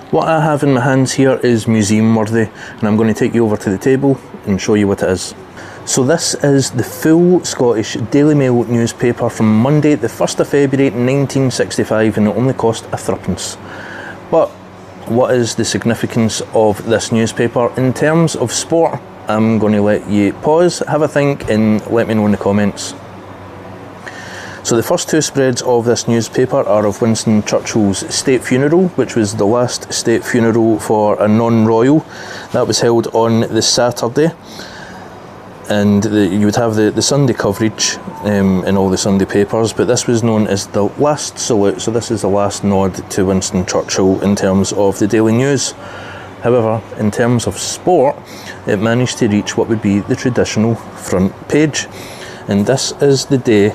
What I have in my hands here is museum worthy, and I'm going to take you over to the table and show you what it is. So this is the full Scottish Daily Mail newspaper from Monday the 1st of February 1965, and it only cost a threepence. But what is the significance of this newspaper in terms of sport? I'm going to let you pause, have a think, and let me know in the comments. So the first two spreads of this newspaper are of Winston Churchill's state funeral, which was the last state funeral for a non-royal. That was held on the Saturday, and you would have the Sunday coverage in all the Sunday papers, but this was known as the last salute, so this is the last nod to Winston Churchill in terms of the Daily News. However, in terms of sport, it managed to reach what would be the traditional front page, and this is the day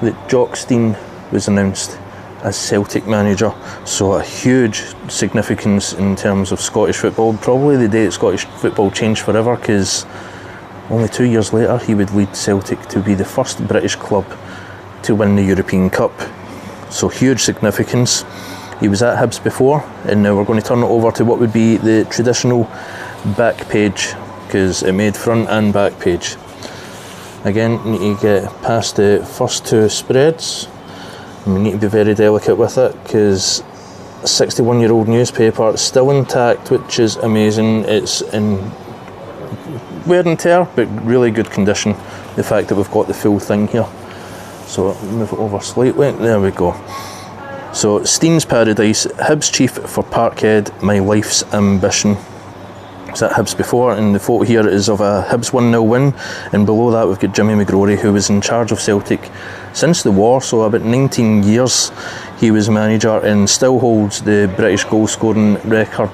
that Jock Stein was announced as Celtic manager. So a huge significance in terms of Scottish football, probably the day that Scottish football changed forever, because only 2 years later he would lead Celtic to be the first British club to win the European Cup. So huge significance. He was at Hibs before, and now we're going to turn it over to what would be the traditional back page, because it made front and back page. Again, we need to get past the first two spreads, and we need to be very delicate with it, because a 61-year-old newspaper, it's still intact, which is amazing. It's in wear and tear, but really good condition, the fact that we've got the full thing here. So move it over slightly, there we go. So Stein's Paradise, Hibs chief for Parkhead, my life's ambition. Was at Hibs before, and the photo here is of a Hibs 1-0 win, and below that we've got Jimmy McGrory, who was in charge of Celtic since the war, so about 19 years he was manager, and still holds the British goal scoring record.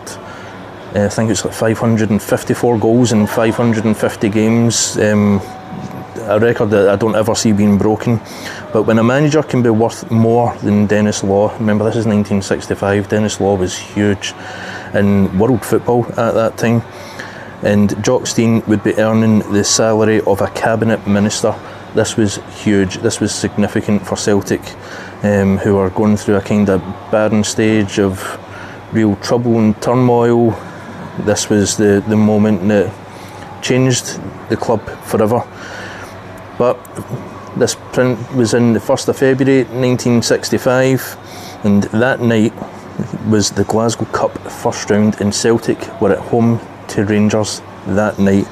I think it's like 554 goals in 550 games, a record that I don't ever see being broken. But when a manager can be worth more than Denis Law, remember this is 1965, Denis Law was huge in world football at that time, and Jock Stein would be earning the salary of a cabinet minister. This was huge, this was significant for Celtic, who are going through a kind of barren stage of real trouble and turmoil. This was the moment that changed the club forever. But this print was in the 1st of February 1965, and that night was the Glasgow Cup first round, and Celtic were at home to Rangers that night.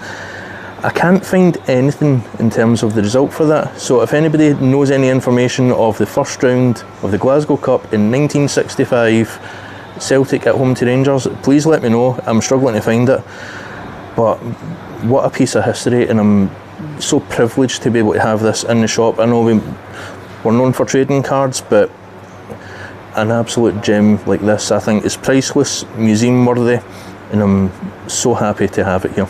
I can't find anything in terms of the result for that, so if anybody knows any information of the first round of the Glasgow Cup in 1965, Celtic at home to Rangers, please let me know. I'm struggling to find it, but what a piece of history, and I'm so privileged to be able to have this in the shop. I know we're known for trading cards, but an absolute gem like this I think is priceless, museum worthy, and I'm so happy to have it here.